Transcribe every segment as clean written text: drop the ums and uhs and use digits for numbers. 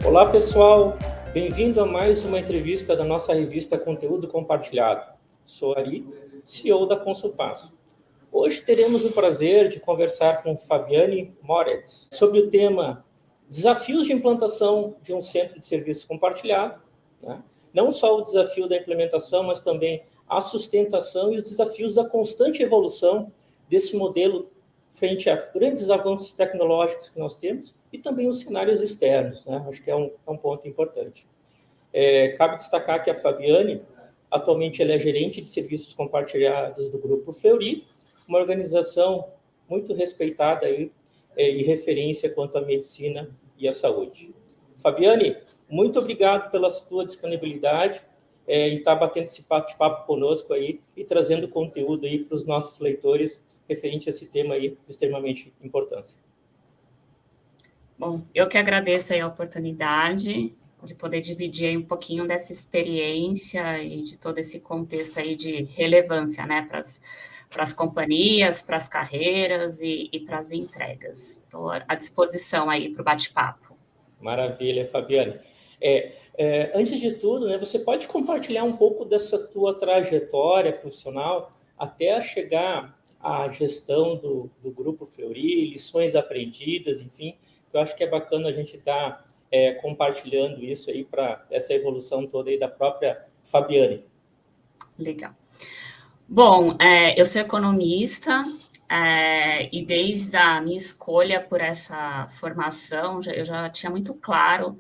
Olá, pessoal. Bem-vindo a mais uma entrevista da nossa revista Conteúdo Compartilhado. Sou Ari, CEO da Consulpass. Hoje teremos o prazer de conversar com Fabiane Moretz sobre o tema Desafios de implantação de um centro de serviço compartilhado, né? Não só o desafio da implementação, mas também a sustentação e os desafios da constante evolução desse modelo frente a grandes avanços tecnológicos que nós temos e também os cenários externos, né? Acho que é um ponto importante. Cabe destacar que a Fabiane, atualmente, ela é gerente de serviços compartilhados do Grupo Fleury, uma organização muito respeitada aí, e referência quanto à medicina e à saúde. Fabiane, muito obrigado pela sua disponibilidade em estar batendo esse bate-papo conosco aí e trazendo conteúdo aí para os nossos leitores referente a esse tema aí de extremamente importância. Bom, eu que agradeço aí a oportunidade de poder dividir aí um pouquinho dessa experiência e de todo esse contexto aí de relevância, né, para as companhias, para as carreiras e para as entregas. Estou à disposição aí para o bate-papo. Maravilha, Fabiane. Antes de tudo, né, você pode compartilhar um pouco dessa tua trajetória profissional até chegar à gestão do Grupo Fleury, lições aprendidas, enfim, eu acho que é bacana a gente estar compartilhando isso aí para essa evolução toda aí da própria Fabiane. Legal. Bom, eu sou economista e desde a minha escolha por essa formação, eu já tinha muito claro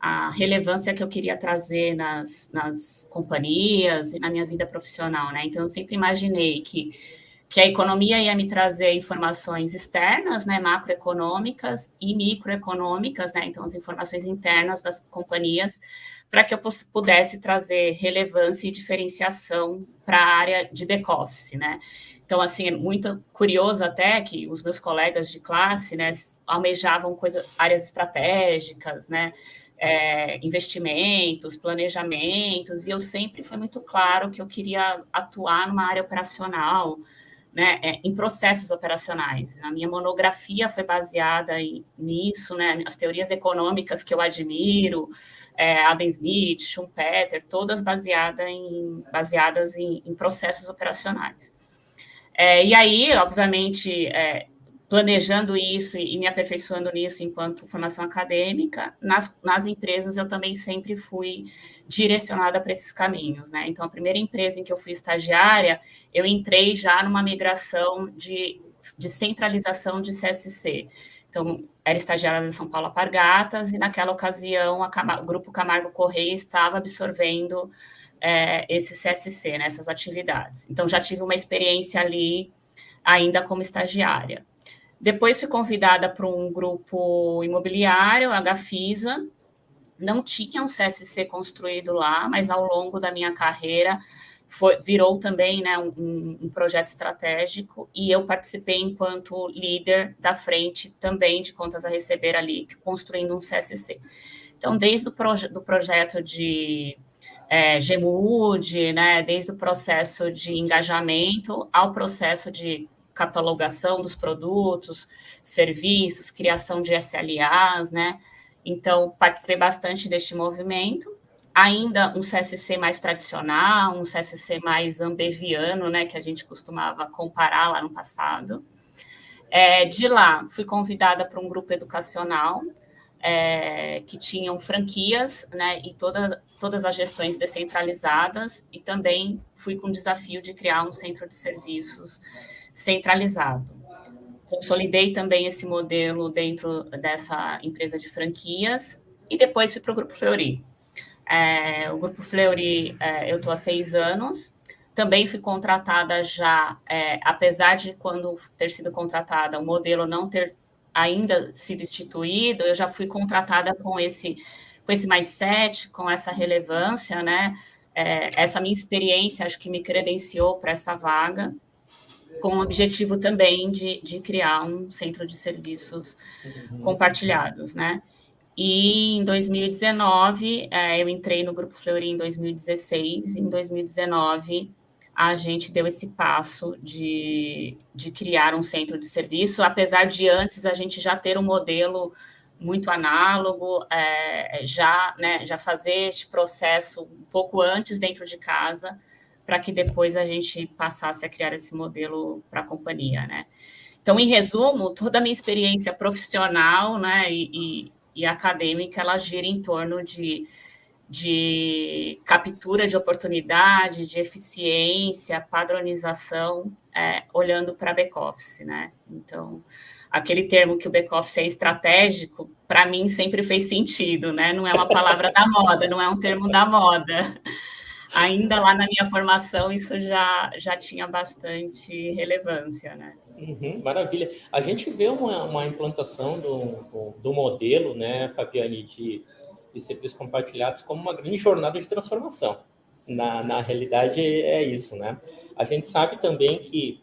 a relevância que eu queria trazer nas companhias e na minha vida profissional, né? Então, eu sempre imaginei que a economia ia me trazer informações externas, né, macroeconômicas e microeconômicas, né, então as informações internas das companhias, para que eu pudesse trazer relevância e diferenciação para a área de back-office, né. Então, assim, é muito curioso até que os meus colegas de classe, né, almejavam áreas estratégicas, né, investimentos, planejamentos, e eu sempre foi muito claro que eu queria atuar numa área operacional, né, em processos operacionais. A minha monografia foi baseada nisso, né, as teorias econômicas que eu admiro, Adam Smith, Schumpeter, todas baseadas em processos operacionais. E aí, obviamente, planejando isso e me aperfeiçoando nisso enquanto formação acadêmica, nas empresas eu também sempre fui direcionada para esses caminhos, né? Então, a primeira empresa em que eu fui estagiária, eu entrei já numa migração de centralização de CSC. Então, era estagiária da São Paulo Alpargatas e, naquela ocasião, o Grupo Camargo Correia estava absorvendo esse CSC, né, essas atividades. Então, já tive uma experiência ali ainda como estagiária. Depois fui convidada para um grupo imobiliário, a Gafisa. Não tinha um CSC construído lá, mas ao longo da minha carreira virou também, né, um projeto estratégico, e eu participei enquanto líder da frente também de contas a receber ali, construindo um CSC. Então, desde do projeto de GMUD, né, desde o processo de engajamento ao processo de catalogação dos produtos, serviços, criação de SLAs, né? Então, participei bastante deste movimento. Ainda um CSC mais tradicional, um CSC mais ambeviano, né, que a gente costumava comparar lá no passado. De lá, fui convidada para um grupo educacional, que tinham franquias, né, e todas as gestões descentralizadas, e também fui com o desafio de criar um centro de serviços centralizado. Consolidei também esse modelo dentro dessa empresa de franquias, e depois fui para o Grupo Fleury. O Grupo Fleury, eu estou há 6 anos, também fui contratada já, apesar de quando ter sido contratada, o modelo não ter ainda sido instituído, eu já fui contratada com esse mindset, com essa relevância, né? Essa minha experiência, acho que me credenciou para essa vaga, com o objetivo também de criar um centro de serviços compartilhados, né? E em 2019, eu entrei no Grupo Fleury em 2016, em 2019 a gente deu esse passo de criar um centro de serviço, apesar de antes a gente já ter um modelo muito análogo, já fazer este processo um pouco antes dentro de casa, para que depois a gente passasse a criar esse modelo para a companhia, né? Então, em resumo, toda a minha experiência profissional, né, e acadêmica, ela gira em torno de captura de oportunidade, de eficiência, padronização, olhando para back-office, né? Então, aquele termo que o back-office é estratégico, para mim sempre fez sentido, né? Não é uma palavra da moda, não é um termo da moda. Ainda lá na minha formação, isso já tinha bastante relevância, né? Uhum, maravilha. A gente vê uma implantação do modelo, né, Fabiane, de serviços compartilhados como uma grande jornada de transformação. Na realidade, é isso, né? A gente sabe também que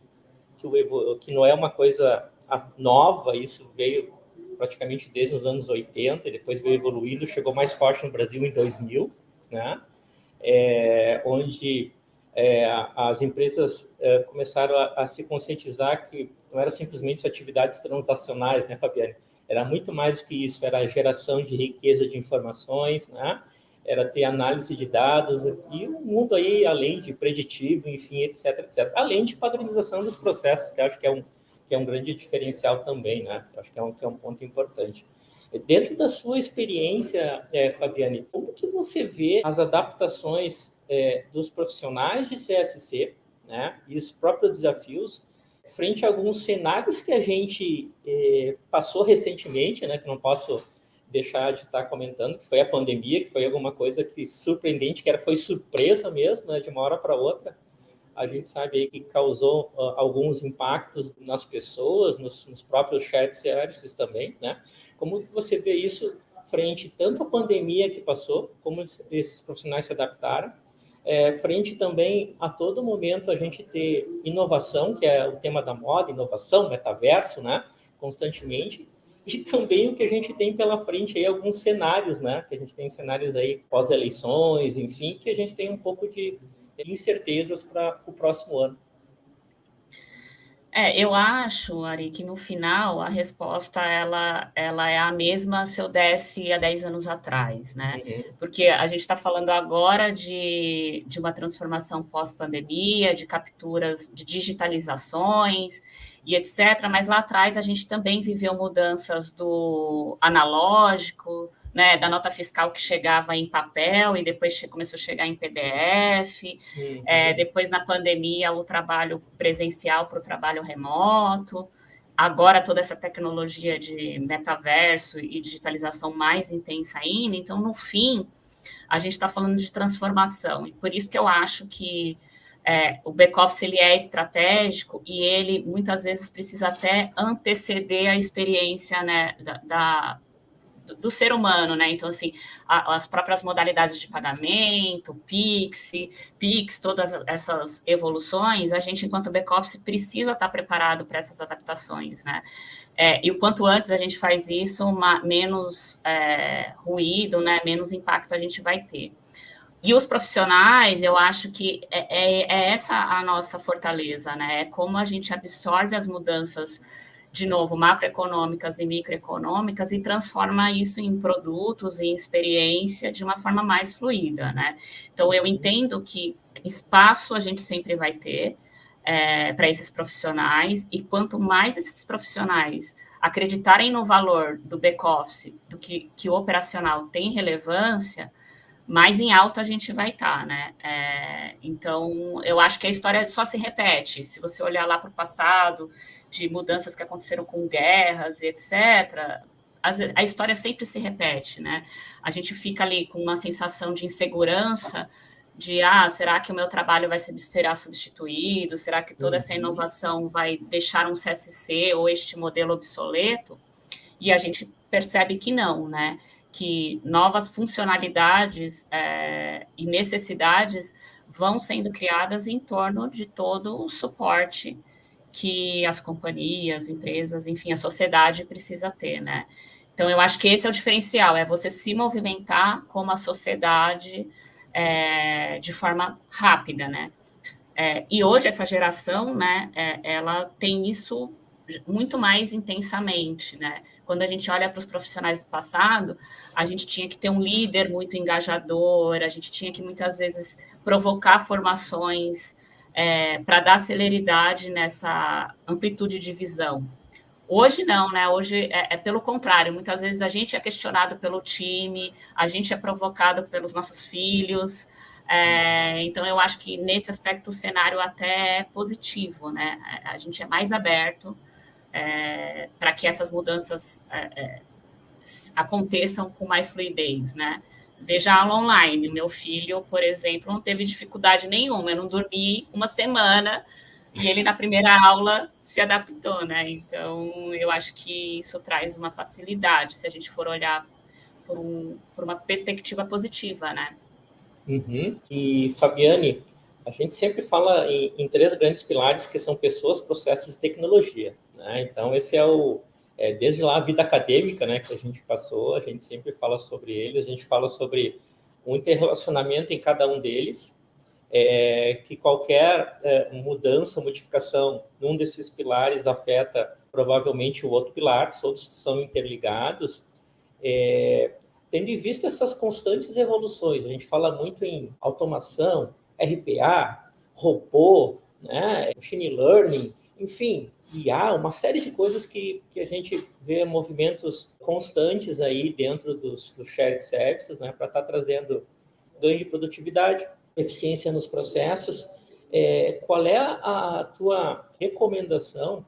não é uma coisa nova, isso veio praticamente desde os anos 80, e depois veio evoluindo, chegou mais forte no Brasil em 2000, né? Onde as empresas começaram a se conscientizar que não era simplesmente atividades transacionais, né, Fabiane? Era muito mais do que isso, era a geração de riqueza de informações, né? Era ter análise de dados e um mundo aí além de preditivo, enfim, etc, etc. Além de padronização dos processos, que acho que é um grande diferencial também, né? Acho que é um ponto importante. Dentro da sua experiência, Fabiane, como que você vê as adaptações dos profissionais de CSC, né, e os próprios desafios frente a alguns cenários que a gente passou recentemente, né, que não posso deixar de estar comentando, que foi a pandemia, que foi alguma coisa que surpreendente, foi surpresa mesmo, né, de uma hora para outra. A gente sabe aí que causou alguns impactos nas pessoas, nos próprios chat services também, né? Como que você vê isso frente tanto à pandemia que passou, como esses profissionais se adaptaram, frente também a todo momento a gente ter inovação, que é o tema da moda, inovação, metaverso, né? Constantemente, e também o que a gente tem pela frente aí, alguns cenários, né? Que a gente tem cenários aí pós-eleições, enfim, que a gente tem um pouco de incertezas para o próximo ano. Eu acho, Ari, que no final a resposta ela é a mesma se eu desse há 10 anos atrás, né? Uhum. Porque a gente está falando agora de uma transformação pós-pandemia, de capturas, de digitalizações e etc. Mas lá atrás a gente também viveu mudanças do analógico, né, da nota fiscal que chegava em papel e depois começou a chegar em PDF. Uhum. Depois, na pandemia, o trabalho presencial para o trabalho remoto. Agora, toda essa tecnologia de metaverso e digitalização mais intensa ainda. Então, no fim, a gente está falando de transformação. E por isso que eu acho que o back-office ele é estratégico e ele, muitas vezes, precisa até anteceder a experiência, né, do ser humano, né? Então, assim, as próprias modalidades de pagamento, Pix, todas essas evoluções, a gente, enquanto back-office, precisa estar preparado para essas adaptações, né? E o quanto antes a gente faz isso, menos ruído, né? Menos impacto a gente vai ter. E os profissionais, eu acho que é essa a nossa fortaleza, né? É como a gente absorve as mudanças de novo, macroeconômicas e microeconômicas, e transforma isso em produtos e em experiência de uma forma mais fluida, né? Então, eu entendo que espaço a gente sempre vai ter para esses profissionais, e quanto mais esses profissionais acreditarem no valor do back-office, do que o operacional tem relevância, mais em alta a gente vai estar, né? Então, eu acho que a história só se repete. Se você olhar lá para o passado, de mudanças que aconteceram com guerras e etc., a história sempre se repete, né? A gente fica ali com uma sensação de insegurança, de, será que o meu trabalho será substituído? Será que toda essa inovação vai deixar um CSC ou este modelo obsoleto? E a gente percebe que não, né? Que novas funcionalidades e necessidades vão sendo criadas em torno de todo o suporte que as companhias, empresas, enfim, a sociedade precisa ter, né? Então, eu acho que esse é o diferencial, é você se movimentar como a sociedade de forma rápida, né? E hoje essa geração, né, ela tem isso muito mais intensamente, né? Quando a gente olha para os profissionais do passado, a gente tinha que ter um líder muito engajador, a gente tinha que muitas vezes provocar formações para dar celeridade nessa amplitude de visão. Hoje não, né? Hoje é pelo contrário. Muitas vezes a gente é questionado pelo time, a gente é provocado pelos nossos filhos. Então, eu acho que nesse aspecto o cenário até é positivo, né? A gente é mais aberto para que essas mudanças aconteçam com mais fluidez, né? Veja a aula online. Meu filho, por exemplo, não teve dificuldade nenhuma. Eu não dormi uma semana e ele, na primeira aula, se adaptou, né? Então, eu acho que isso traz uma facilidade, se a gente for olhar por uma perspectiva positiva, né? Uhum. E, Fabiane, a gente sempre fala em três grandes pilares que são pessoas, processos e tecnologia, né? Então, esse desde lá a vida acadêmica, né, que a gente passou, a gente sempre fala sobre eles, a gente fala sobre o interrelacionamento em cada um deles, que qualquer mudança, modificação num desses pilares afeta provavelmente o outro pilar, todos são interligados, tendo em vista essas constantes evoluções. A gente fala muito em automação, RPA, robô, né, machine learning, enfim, IA, uma série de coisas que a gente vê movimentos constantes aí dentro dos shared services, né, para estar trazendo ganho de produtividade, eficiência nos processos. Qual é a tua recomendação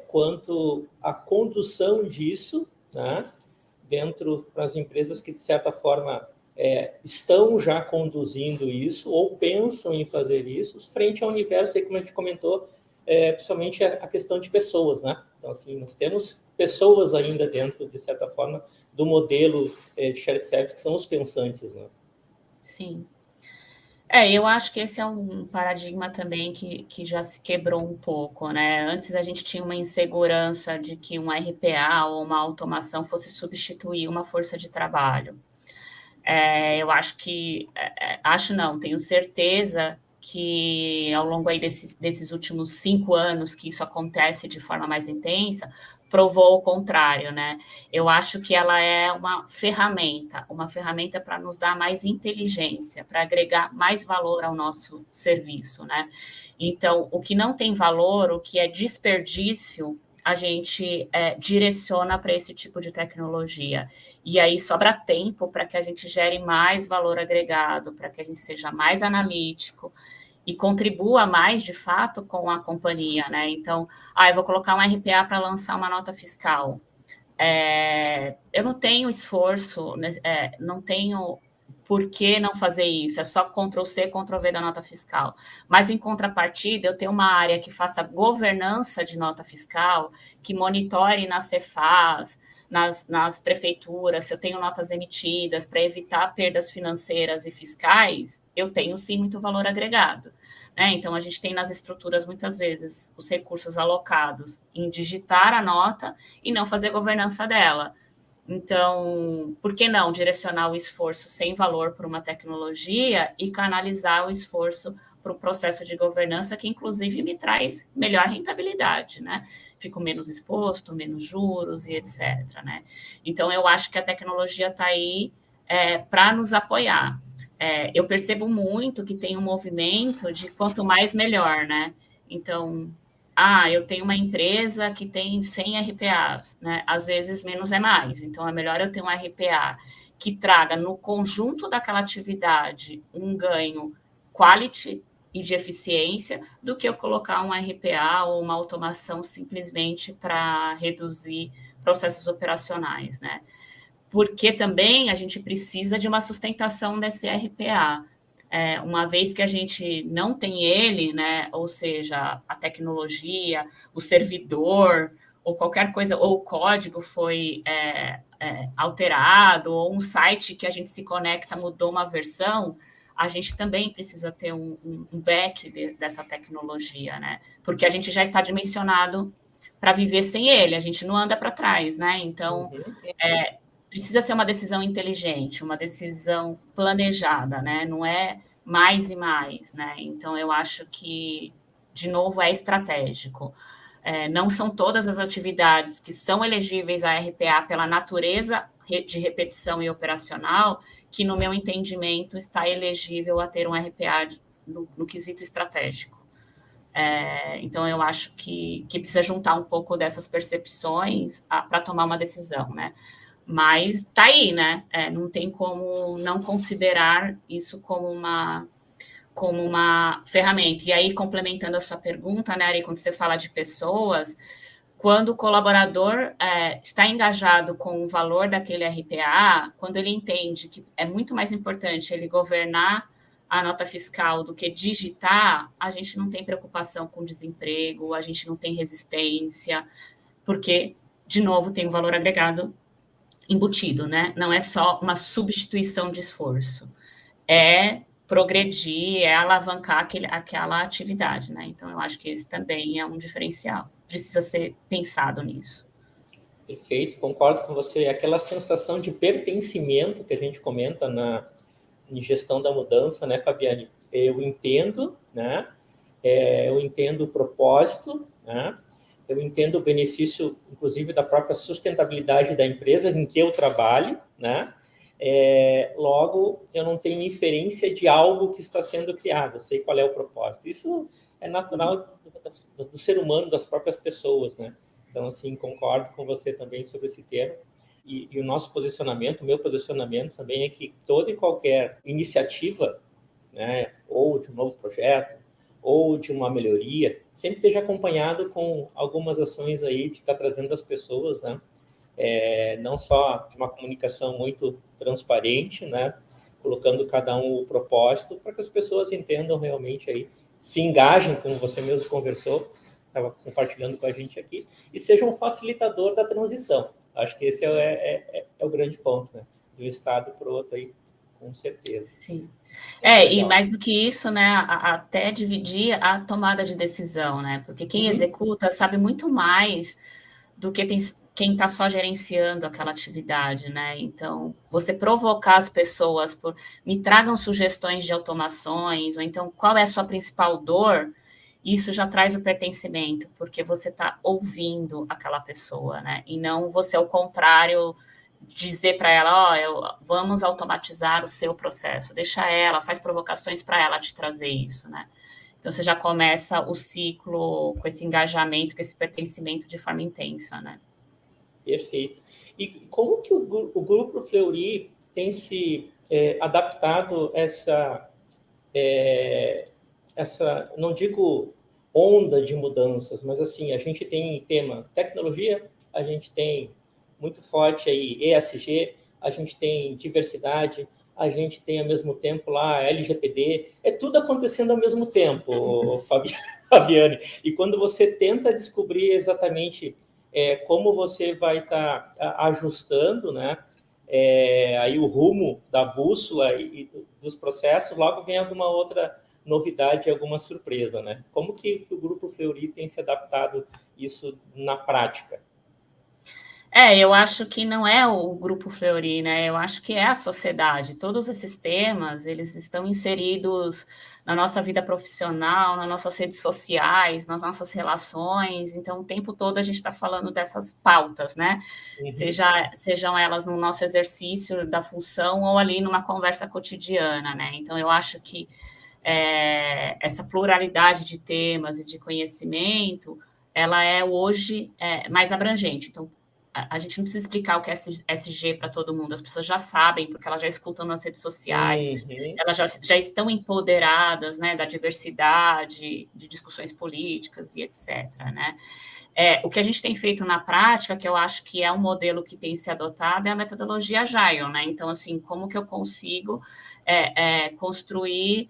quanto à condução disso, né, dentro das empresas que, de certa forma, estão já conduzindo isso ou pensam em fazer isso, frente ao universo, aí, como a gente comentou, principalmente a questão de pessoas, né? Então, assim, nós temos pessoas ainda dentro, de certa forma, do modelo de shared service, que são os pensantes, né? Sim. Eu acho que esse é um paradigma também que já se quebrou um pouco, né? Antes a gente tinha uma insegurança de que um RPA ou uma automação fosse substituir uma força de trabalho. Eu acho que, acho não, tenho certeza que ao longo aí desses últimos 5 anos que isso acontece de forma mais intensa, provou o contrário, né? Eu acho que ela é uma ferramenta para nos dar mais inteligência, para agregar mais valor ao nosso serviço, né? Então, o que não tem valor, o que é desperdício, a gente direciona para esse tipo de tecnologia. E aí sobra tempo para que a gente gere mais valor agregado, para que a gente seja mais analítico e contribua mais, de fato, com a companhia, né? Então, eu vou colocar um RPA para lançar uma nota fiscal. Eu não tenho esforço, não tenho por que não fazer isso, é só Ctrl+C, Ctrl+V da nota fiscal. Mas, em contrapartida, eu tenho uma área que faça governança de nota fiscal, que monitore nas Cefaz, nas prefeituras, se eu tenho notas emitidas para evitar perdas financeiras e fiscais, eu tenho, sim, muito valor agregado. Então, a gente tem nas estruturas, muitas vezes, os recursos alocados em digitar a nota e não fazer governança dela. Então, por que não direcionar o esforço sem valor para uma tecnologia e canalizar o esforço para o processo de governança que, inclusive, me traz melhor rentabilidade, né? Fico menos exposto, menos juros e etc., né? Então, eu acho que a tecnologia está aí para nos apoiar. Eu percebo muito que tem um movimento de quanto mais melhor, né? Então, eu tenho uma empresa que tem 100 RPAs, né? Às vezes menos é mais. Então, é melhor eu ter um RPA que traga no conjunto daquela atividade um ganho quality e de eficiência do que eu colocar um RPA ou uma automação simplesmente para reduzir processos operacionais, né? Porque também a gente precisa de uma sustentação desse RPA. Uma vez que a gente não tem ele, né, ou seja, a tecnologia, o servidor, ou qualquer coisa, ou o código foi alterado, ou um site que a gente se conecta mudou uma versão, a gente também precisa ter um back dessa tecnologia, né? Porque a gente já está dimensionado para viver sem ele, a gente não anda para trás, né? Então, precisa ser uma decisão inteligente, uma decisão planejada, né? Não é mais e mais, né? Então, eu acho que, de novo, é estratégico. Não são todas as atividades que são elegíveis a RPA pela natureza de repetição e operacional, que, no meu entendimento, está elegível a ter um RPA no quesito estratégico. Então, eu acho que precisa juntar um pouco dessas percepções para tomar uma decisão, né? Mas está aí, né? Não tem como não considerar isso como uma ferramenta. E aí, complementando a sua pergunta, né, Ari, quando você fala de pessoas, quando o colaborador está engajado com o valor daquele RPA, quando ele entende que é muito mais importante ele governar a nota fiscal do que digitar, a gente não tem preocupação com desemprego, a gente não tem resistência, porque, de novo, tem um valor agregado embutido, né? Não é só uma substituição de esforço, é progredir, é alavancar aquela atividade, né? Então, eu acho que esse também é um diferencial. Precisa ser pensado nisso. Perfeito, concordo com você. Aquela sensação de pertencimento que a gente comenta em gestão da mudança, né, Fabiane? Eu entendo, né? Eu entendo o propósito, né? Eu entendo o benefício, inclusive, da própria sustentabilidade da empresa em que eu trabalho, né? Logo, eu não tenho inferência de algo que está sendo criado, eu sei qual é o propósito. Isso é natural do ser humano, das próprias pessoas, né? Então, assim, concordo com você também sobre esse tema. E o nosso posicionamento, o meu posicionamento também é que toda e qualquer iniciativa, né, ou de um novo projeto, ou de uma melhoria, sempre esteja acompanhado com algumas ações aí de estar trazendo as pessoas, né? Não só de uma comunicação muito transparente, né? Colocando cada um o propósito para que as pessoas entendam realmente aí, se engajem, como você mesmo conversou, estava compartilhando com a gente aqui, e seja um facilitador da transição. Acho que esse é o grande ponto, né? De um estado para o outro aí, com certeza. Sim. E mais do que isso, né, até dividir a tomada de decisão, né? Porque quem executa sabe muito mais do que quem está só gerenciando aquela atividade, né? Então, você provocar as pessoas por me tragam sugestões de automações, ou então qual é a sua principal dor, isso já traz o pertencimento, porque você está ouvindo aquela pessoa, né? E não você, ao contrário, dizer para ela, vamos automatizar o seu processo, deixa ela, faz provocações para ela te trazer isso, né? Então, você já começa o ciclo com esse engajamento, com esse pertencimento de forma intensa, né? Perfeito. E como que o Grupo Fleury tem se adaptado essa, não digo onda de mudanças, mas assim, a gente tem tema tecnologia, a gente tem muito forte aí ESG, a gente tem diversidade, a gente tem ao mesmo tempo lá LGPD, é tudo acontecendo ao mesmo tempo, Fabiane. E quando você tenta descobrir exatamente como você vai estar ajustando, né, aí o rumo da bússola e dos processos, logo vem alguma outra novidade, alguma surpresa, né? Como que o Grupo Fleury tem se adaptado isso na prática? Eu acho que não é o Grupo Fleury, né? Eu acho que é a sociedade. Todos esses temas, eles estão inseridos na nossa vida profissional, nas nossas redes sociais, nas nossas relações. Então, o tempo todo a gente está falando dessas pautas, né? Sejam elas no nosso exercício da função ou ali numa conversa cotidiana, né? Então, eu acho que essa pluralidade de temas e de conhecimento, ela é hoje mais abrangente. Então, a gente não precisa explicar o que é SG para todo mundo, as pessoas já sabem, porque elas já escutam nas redes sociais, elas já estão empoderadas, né, da diversidade, de discussões políticas e etc., né? O que a gente tem feito na prática, que eu acho que é um modelo que tem se adotado, é a metodologia Agile, né? Então, assim, como que eu consigo construir,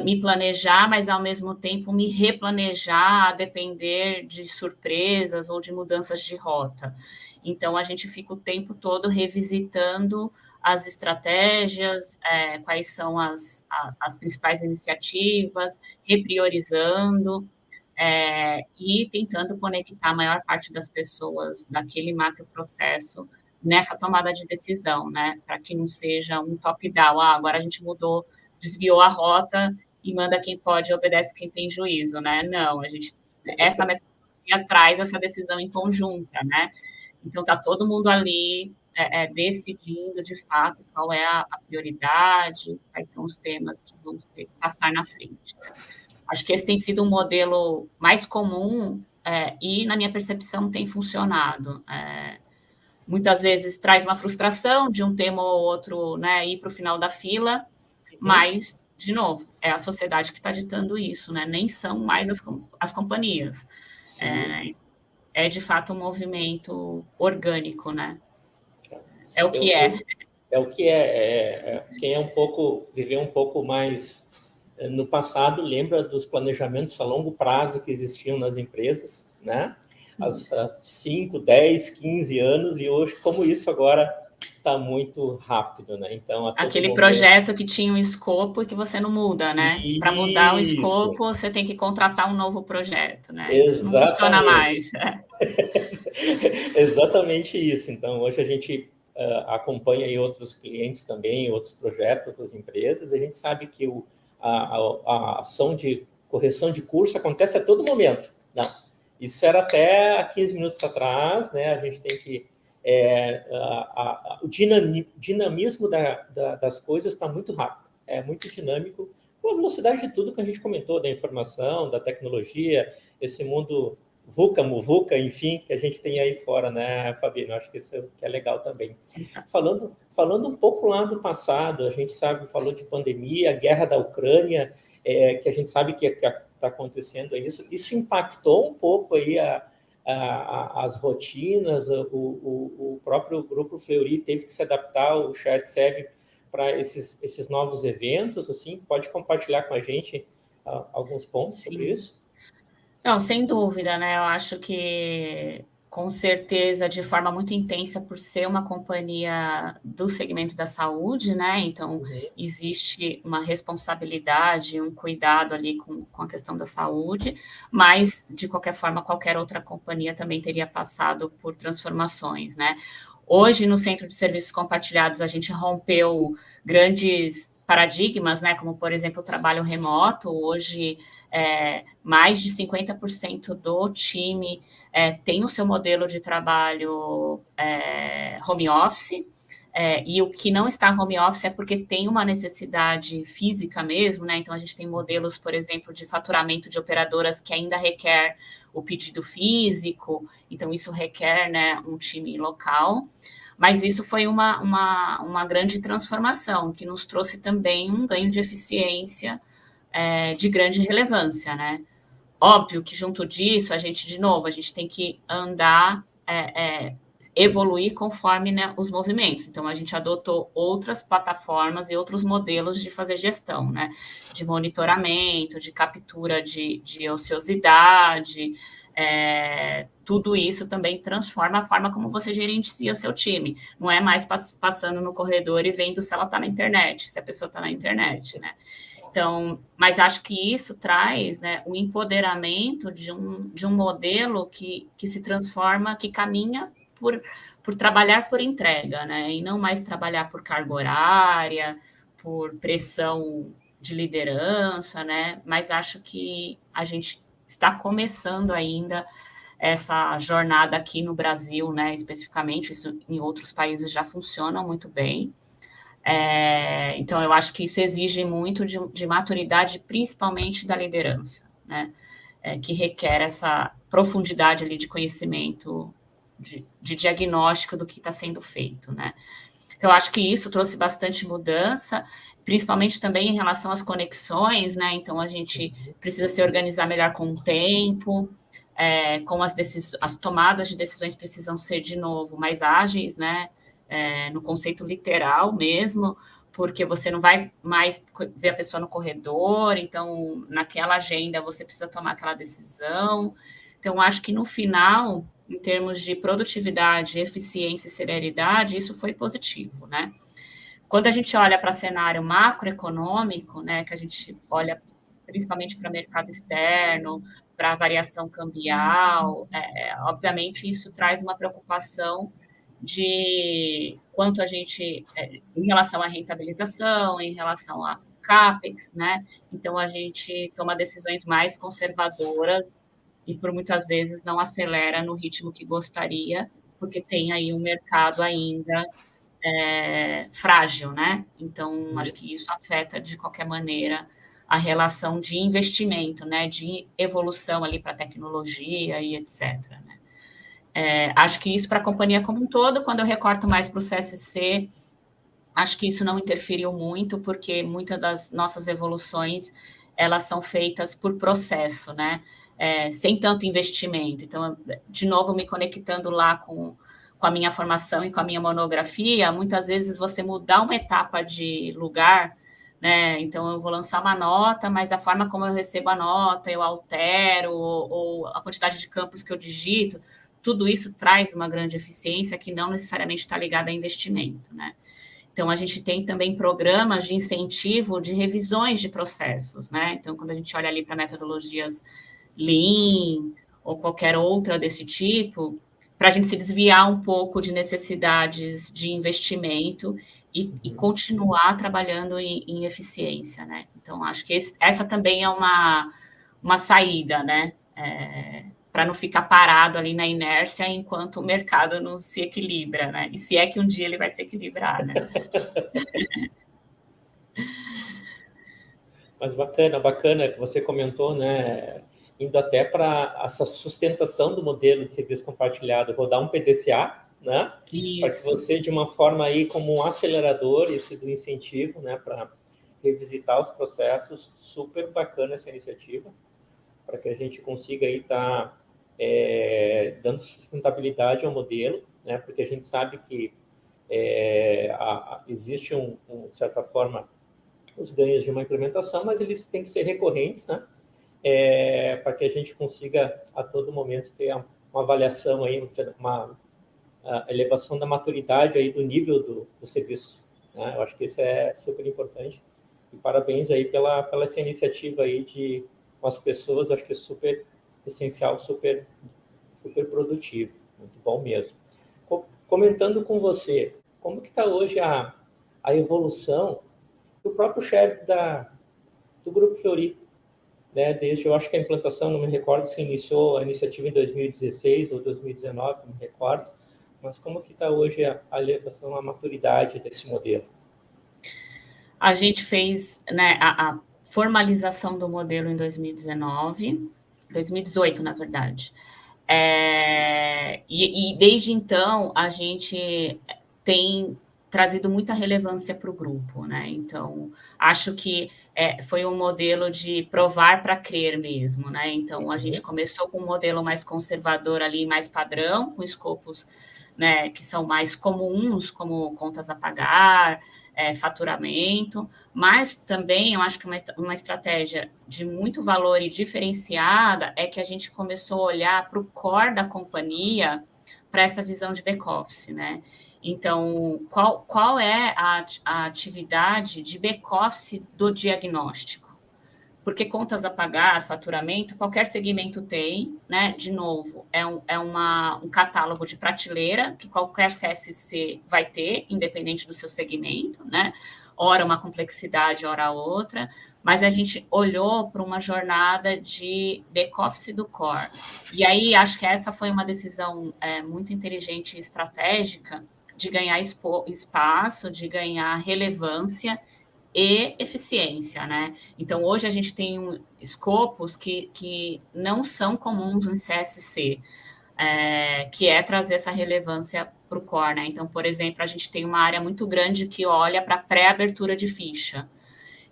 me planejar, mas ao mesmo tempo me replanejar a depender de surpresas ou de mudanças de rota. Então, a gente fica o tempo todo revisitando as estratégias, quais são as principais iniciativas, repriorizando, e tentando conectar a maior parte das pessoas daquele macro processo nessa tomada de decisão, né? Para que não seja um top-down, agora a gente mudou, desviou a rota e manda quem pode e obedece quem tem juízo, né? Não, essa metodologia companhia traz essa decisão em conjunta, né? Então, está todo mundo ali decidindo, de fato, qual é a prioridade, quais são os temas que vão passar na frente. Acho que esse tem sido um modelo mais comum e, na minha percepção, tem funcionado. Muitas vezes traz uma frustração de um tema ou outro, né, ir para o final da fila, mas, de novo, é a sociedade que está ditando isso, né? Nem são mais as companhias. É de fato um movimento orgânico, né? É o que é. É o que é. Quem viveu um pouco mais no passado lembra dos planejamentos a longo prazo que existiam nas empresas, né? Há 5, 10, 15 anos, e hoje, como isso agora está muito rápido, né? Então, aquele projeto que tinha um escopo e que você não muda, né? Para mudar o escopo, você tem que contratar um novo projeto, né? Exatamente. Isso não funciona mais. Exatamente isso. Então, hoje a gente acompanha aí outros clientes também, outros projetos, outras empresas, e a gente sabe que a ação de correção de curso acontece a todo momento. Não, isso era até 15 minutos atrás, né? A gente tem que... o dinamismo das coisas está muito rápido, é muito dinâmico, com a velocidade de tudo que a gente comentou, da informação, da tecnologia, esse mundo VUCA, MUVUCA, enfim, que a gente tem aí fora, né, Fabiano? Acho que isso é legal também. Falando um pouco lá do passado, a gente falou de pandemia, guerra da Ucrânia, que a gente sabe que está acontecendo isso impactou um pouco aí as rotinas, o próprio Grupo Fleury teve que se adaptar, o Chat serve para esses novos eventos, assim, pode compartilhar com a gente alguns pontos sobre isso? Não, sem dúvida, né? Eu acho que, com certeza, de forma muito intensa, por ser uma companhia do segmento da saúde, né? Então, existe uma responsabilidade, um cuidado ali com a questão da saúde, mas, de qualquer forma, qualquer outra companhia também teria passado por transformações, né? Hoje, no Centro de Serviços Compartilhados, a gente rompeu grandes paradigmas, né? Como, por exemplo, o trabalho remoto. Hoje, mais de 50% do time tem o seu modelo de trabalho home office, e o que não está home office é porque tem uma necessidade física mesmo, né? Então, a gente tem modelos, por exemplo, de faturamento de operadoras que ainda requer o pedido físico, então isso requer, né, um time local. Mas isso foi uma grande transformação, que nos trouxe também um ganho de eficiência de grande relevância, né? Óbvio que junto disso, a gente tem que andar, evoluir conforme, né, os movimentos. Então, a gente adotou outras plataformas e outros modelos de fazer gestão, né? De monitoramento, de captura de ociosidade, tudo isso também transforma a forma como você gerencia o seu time. Não é mais passando no corredor e vendo se ela está na internet, se a pessoa está na internet, né? Então, mas acho que isso traz, né, o empoderamento de um modelo que se transforma, que caminha por trabalhar por entrega, né, e não mais trabalhar por carga horária, por pressão de liderança, né, mas acho que a gente está começando ainda essa jornada aqui no Brasil, né, especificamente, isso em outros países já funciona muito bem. Então, eu acho que isso exige muito de maturidade, principalmente da liderança, né? Que requer essa profundidade ali de conhecimento, de diagnóstico do que está sendo feito, né? Então, eu acho que isso trouxe bastante mudança, principalmente também em relação às conexões, né? Então, a gente precisa se organizar melhor com o tempo, com as tomadas de decisões precisam ser, de novo, mais ágeis, né? No conceito literal mesmo, porque você não vai mais ver a pessoa no corredor, então, naquela agenda, você precisa tomar aquela decisão. Então, acho que no final, em termos de produtividade, eficiência e celeridade, isso foi positivo, né? Quando a gente olha para cenário macroeconômico, né, que a gente olha principalmente para mercado externo, para variação cambial, obviamente isso traz uma preocupação de quanto a gente, em relação à rentabilização, em relação a CAPEX, né? Então, a gente toma decisões mais conservadoras e por muitas vezes não acelera no ritmo que gostaria, porque tem aí um mercado ainda frágil, né? Então, acho que isso afeta de qualquer maneira a relação de investimento, né? De evolução ali para a tecnologia e etc. Né? Acho que isso para a companhia como um todo, quando eu recorto mais para o CSC, acho que isso não interferiu muito, porque muitas das nossas evoluções elas são feitas por processo, né? Sem tanto investimento. Então, de novo, me conectando lá com a minha formação e com a minha monografia, muitas vezes você mudar uma etapa de lugar, né? Então, eu vou lançar uma nota, mas a forma como eu recebo a nota, eu altero, ou a quantidade de campos que eu digito, tudo isso traz uma grande eficiência que não necessariamente está ligada a investimento, né? Então, a gente tem também programas de incentivo de revisões de processos, né? Então, quando a gente olha ali para metodologias Lean ou qualquer outra desse tipo, para a gente se desviar um pouco de necessidades de investimento e continuar trabalhando em eficiência, né? Então, acho que essa também é uma saída, né? Para não ficar parado ali na inércia enquanto o mercado não se equilibra, né? E se é que um dia ele vai se equilibrar, né? Mas bacana que você comentou, né? Indo até para essa sustentação do modelo de serviço compartilhado, rodar um PDCA, né? Para que Isso. você, de uma forma aí, como um acelerador, esse do incentivo, né? Para revisitar os processos, super bacana essa iniciativa, para que a gente consiga aí estar dando sustentabilidade ao modelo, né? Porque a gente sabe que existe de certa forma, os ganhos de uma implementação, mas eles têm que ser recorrentes, né? Para que a gente consiga a todo momento ter uma avaliação aí, uma elevação da maturidade aí do nível do serviço, né? Eu acho que isso é super importante e parabéns aí pela essa iniciativa aí de umas pessoas, acho que é super essencial, super produtivo, muito bom mesmo. Comentando com você, como que está hoje a evolução do próprio shared do Grupo Fleury, né? Desde, eu acho que a implantação, não me recordo se iniciou a iniciativa em 2016 ou 2019, não me recordo, mas como que está hoje a elevação, a maturidade desse modelo? A gente fez, né, a formalização do modelo em 2018, na verdade. E desde então, a gente tem trazido muita relevância para o grupo, né? Então, acho que foi um modelo de provar para crer mesmo, né? Então, a gente começou com um modelo mais conservador ali, mais padrão, com escopos, né, que são mais comuns, como contas a pagar, faturamento, mas também eu acho que uma estratégia de muito valor e diferenciada é que a gente começou a olhar para o core da companhia para essa visão de back-office, né? Então, qual é a atividade de back-office do diagnóstico? Porque contas a pagar, faturamento, qualquer segmento tem, né? De novo, é um catálogo de prateleira que qualquer CSC vai ter, independente do seu segmento, né? Ora uma complexidade, ora outra, mas a gente olhou para uma jornada de back-office do core. E aí, acho que essa foi uma decisão muito inteligente e estratégica de ganhar espaço, de ganhar relevância e eficiência, né? Então, hoje a gente tem escopos que não são comuns em CSC, que é trazer essa relevância para o core, né? Então, por exemplo, a gente tem uma área muito grande que olha para pré-abertura de ficha.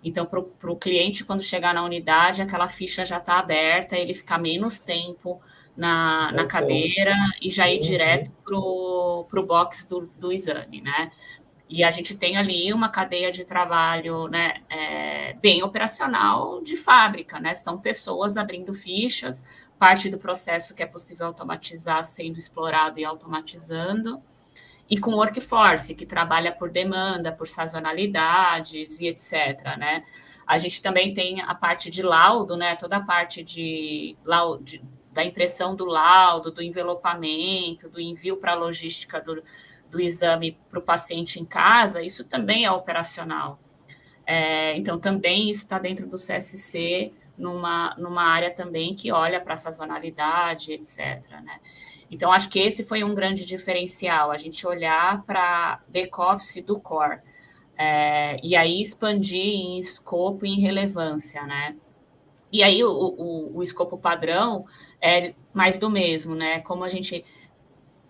Então, para o cliente, quando chegar na unidade, aquela ficha já está aberta, ele fica menos tempo na cadeira e já ir direto para o box do exame, né? E a gente tem ali uma cadeia de trabalho, né, bem operacional de fábrica, né? São pessoas abrindo fichas, parte do processo que é possível automatizar sendo explorado e automatizando, e com workforce, que trabalha por demanda, por sazonalidades e etc., né? A gente também tem a parte de laudo, né? Toda a parte da impressão do laudo, do envelopamento, do envio para a logística do exame para o paciente em casa, isso também é operacional. Então, também isso está dentro do CSC numa área também que olha para a sazonalidade, etc., né? Então, acho que esse foi um grande diferencial, a gente olhar para back-office do core, e aí expandir em escopo e em relevância, né? E aí o escopo padrão é mais do mesmo, né? Como a gente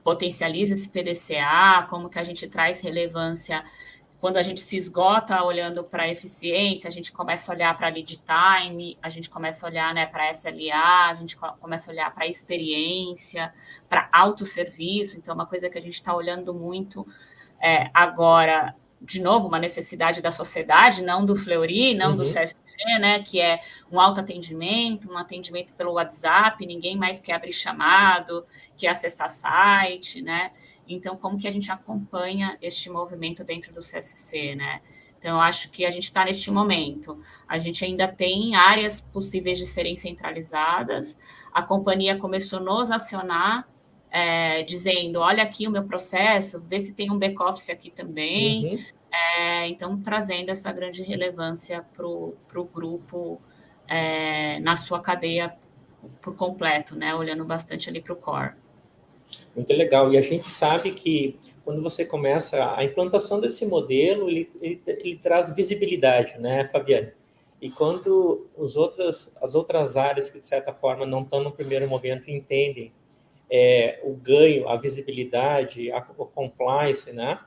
potencializa esse PDCA, como que a gente traz relevância quando a gente se esgota olhando para a eficiência, a gente começa a olhar para lead time, a gente começa a olhar, né, para SLA, a gente começa a olhar para experiência, para autosserviço. Então, uma coisa que a gente está olhando muito agora, de novo, uma necessidade da sociedade, não do Fleury, não do CSC, né, que é um autoatendimento, um atendimento pelo WhatsApp, ninguém mais quer abrir chamado, quer acessar site, né? Então, como que a gente acompanha este movimento dentro do CSC, né? Então, eu acho que a gente está neste momento. A gente ainda tem áreas possíveis de serem centralizadas. A companhia começou a nos acionar, dizendo, olha aqui o meu processo, vê se tem um back-office aqui também. Então, trazendo essa grande relevância para o grupo na sua cadeia por completo, né? Olhando bastante ali para o core. Muito legal. E a gente sabe que quando você começa a implantação desse modelo, ele traz visibilidade, né, Fabiane? E quando as outras áreas que, de certa forma, não estão no primeiro momento, entendem o ganho, a visibilidade, a compliance, né,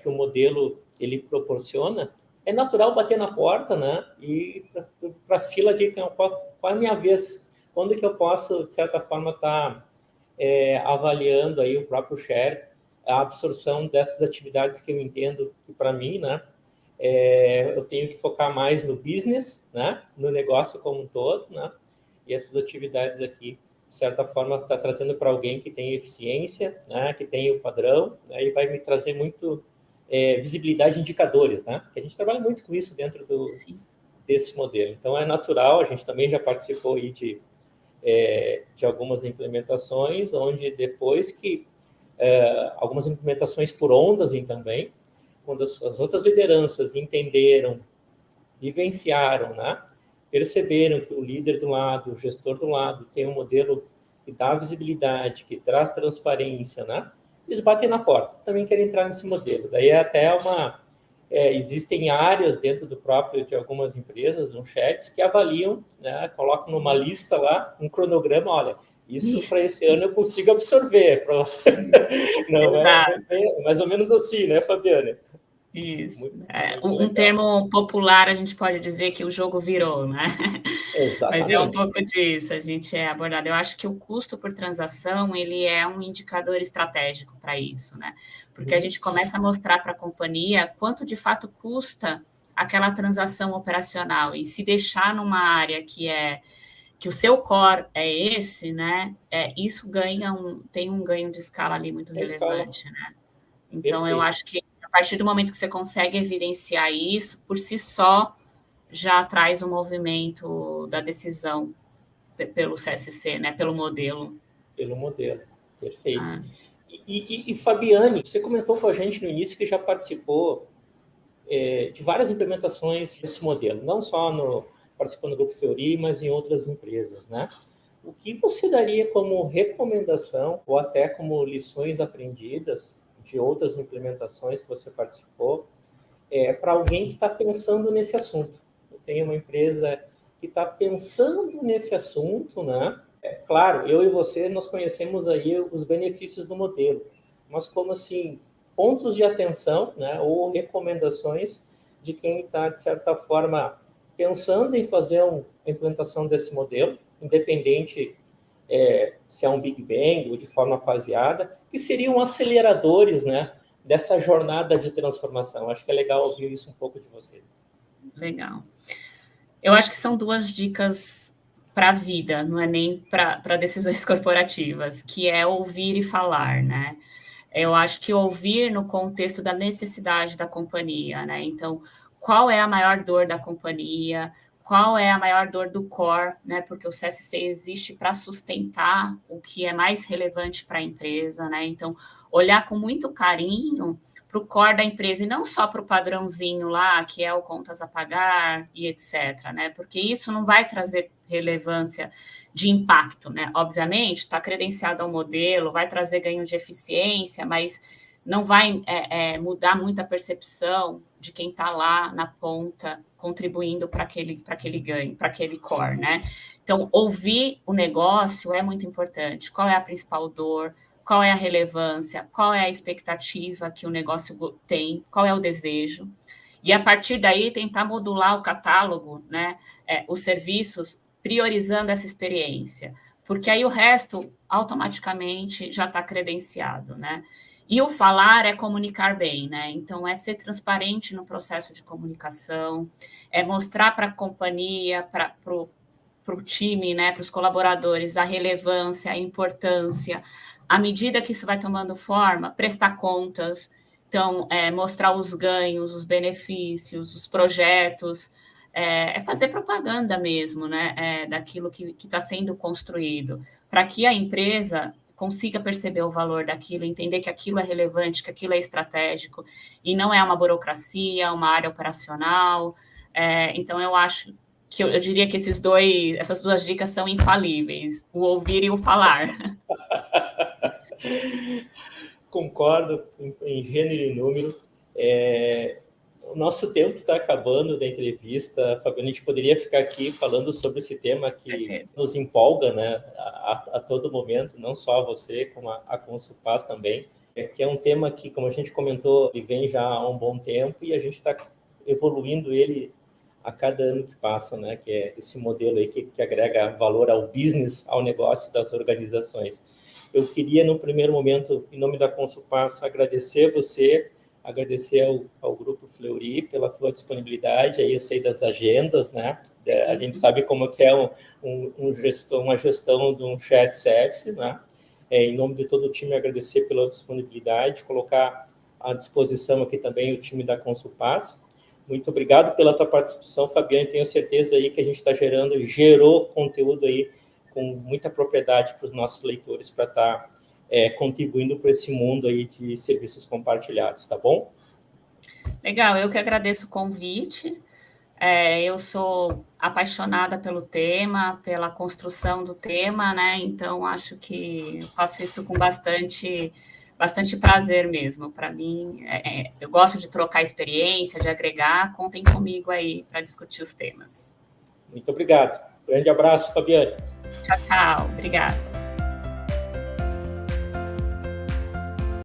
que o modelo ele proporciona, é natural bater na porta, né, e para a fila de qual é a minha vez, quando que eu posso, de certa forma, estar avaliando aí o próprio share, a absorção dessas atividades que eu entendo que, para mim, né, eu tenho que focar mais no business, né, no negócio como um todo, né, e essas atividades aqui, de certa forma, está trazendo para alguém que tem eficiência, né, que tem o padrão, né, e vai me trazer muito visibilidade de indicadores, né, que a gente trabalha muito com isso dentro desse modelo. Então, é natural, a gente também já participou aí de algumas implementações, onde depois que algumas implementações por ondas também, quando as outras lideranças entenderam, vivenciaram, né, perceberam que o líder do lado, o gestor do lado, tem um modelo que dá visibilidade, que traz transparência, né, eles batem na porta, também querem entrar nesse modelo. Daí até existem áreas dentro do próprio de algumas empresas, um chats, que avaliam, né, colocam numa lista lá, um cronograma, olha, isso para esse ano eu consigo absorver. Não é mais ou menos assim, né, Fabiana? Isso. Muito termo popular, a gente pode dizer que o jogo virou, né? Exatamente. Mas é um pouco disso, a gente é abordado. Eu acho que o custo por transação, ele é um indicador estratégico para isso, né? Porque a gente começa a mostrar para a companhia quanto de fato custa aquela transação operacional, e se deixar numa área que o seu core é esse, né? Isso tem um ganho de escala ali muito relevante, né? Então, perfeito. Eu acho que a partir do momento que você consegue evidenciar isso, por si só, já traz o movimento da decisão pelo CSC, né? Pelo modelo. Pelo modelo, perfeito. E Fabiane, você comentou com a gente no início que já participou de várias implementações desse modelo, não só participando do Grupo Fleury, mas em outras empresas, né? O que você daria como recomendação ou até como lições aprendidas de outras implementações que você participou para alguém que está pensando nesse assunto? Eu tenho uma empresa que está pensando nesse assunto, né? Claro, eu e você, nós conhecemos aí os benefícios do modelo, mas como assim, pontos de atenção, né, ou recomendações de quem está, de certa forma, pensando em fazer uma implantação desse modelo, independente se é um Big Bang ou de forma faseada, que seriam aceleradores, né, dessa jornada de transformação. Acho que é legal ouvir isso um pouco de você. Legal. Eu acho que são duas dicas para a vida, não é nem para decisões corporativas, que é ouvir e falar, né? Eu acho que ouvir no contexto da necessidade da companhia, né? Então, qual é a maior dor da companhia? qual é a maior dor do core, né? Porque o CSC existe para sustentar o que é mais relevante para a empresa, né? Então, olhar com muito carinho para o core da empresa e não só para o padrãozinho lá, que é o contas a pagar e etc., né? Porque isso não vai trazer relevância de impacto, né? Obviamente, está credenciado ao modelo, vai trazer ganho de eficiência, mas não vai mudar muito a percepção de quem está lá na ponta contribuindo para aquele ganho, para aquele core, né? Então, ouvir o negócio é muito importante. Qual é a principal dor? Qual é a relevância? Qual é a expectativa que o negócio tem? Qual é o desejo? E, a partir daí, tentar modular o catálogo, né? Os serviços, priorizando essa experiência. Porque aí o resto, automaticamente, já está credenciado, né? E o falar é comunicar bem, né? Então, é ser transparente no processo de comunicação, é mostrar para a companhia, para o time, né, para os colaboradores, a relevância, a importância. À medida que isso vai tomando forma, prestar contas, então, mostrar os ganhos, os benefícios, os projetos, fazer propaganda mesmo, né, daquilo que está sendo construído, para que a empresa consiga perceber o valor daquilo, entender que aquilo é relevante, que aquilo é estratégico, e não é uma burocracia, uma área operacional. Então, eu acho que eu diria que essas duas dicas são infalíveis, o ouvir e o falar. Concordo em gênero e número. O nosso tempo está acabando da entrevista. Fabiana, a gente poderia ficar aqui falando sobre esse tema que nos empolga, né, a todo momento, não só você, como a Consulpas também, que é um tema que, como a gente comentou, ele vem já há um bom tempo e a gente está evoluindo ele a cada ano que passa, né, que é esse modelo aí que agrega valor ao business, ao negócio das organizações. Eu queria, no primeiro momento, em nome da Consulpas, agradecer você, agradecer ao Grupo Fleury pela tua disponibilidade. Aí eu sei das agendas, né? A gente sabe como que é uma gestão de um shared service, né? Em nome de todo o time, agradecer pela disponibilidade, colocar à disposição aqui também o time da Consulpas. Muito obrigado pela tua participação, Fabiane. Tenho certeza aí que a gente gerou conteúdo aí com muita propriedade para os nossos leitores para estar contribuindo para esse mundo aí de serviços compartilhados, tá bom? Legal, eu que agradeço o convite. Eu sou apaixonada pelo tema, pela construção do tema, né? Então, acho que eu faço isso com bastante prazer mesmo. Para mim, eu gosto de trocar experiência, de agregar. Contem comigo aí para discutir os temas. Muito obrigado. Grande abraço, Fabiane. Tchau, tchau. Obrigada.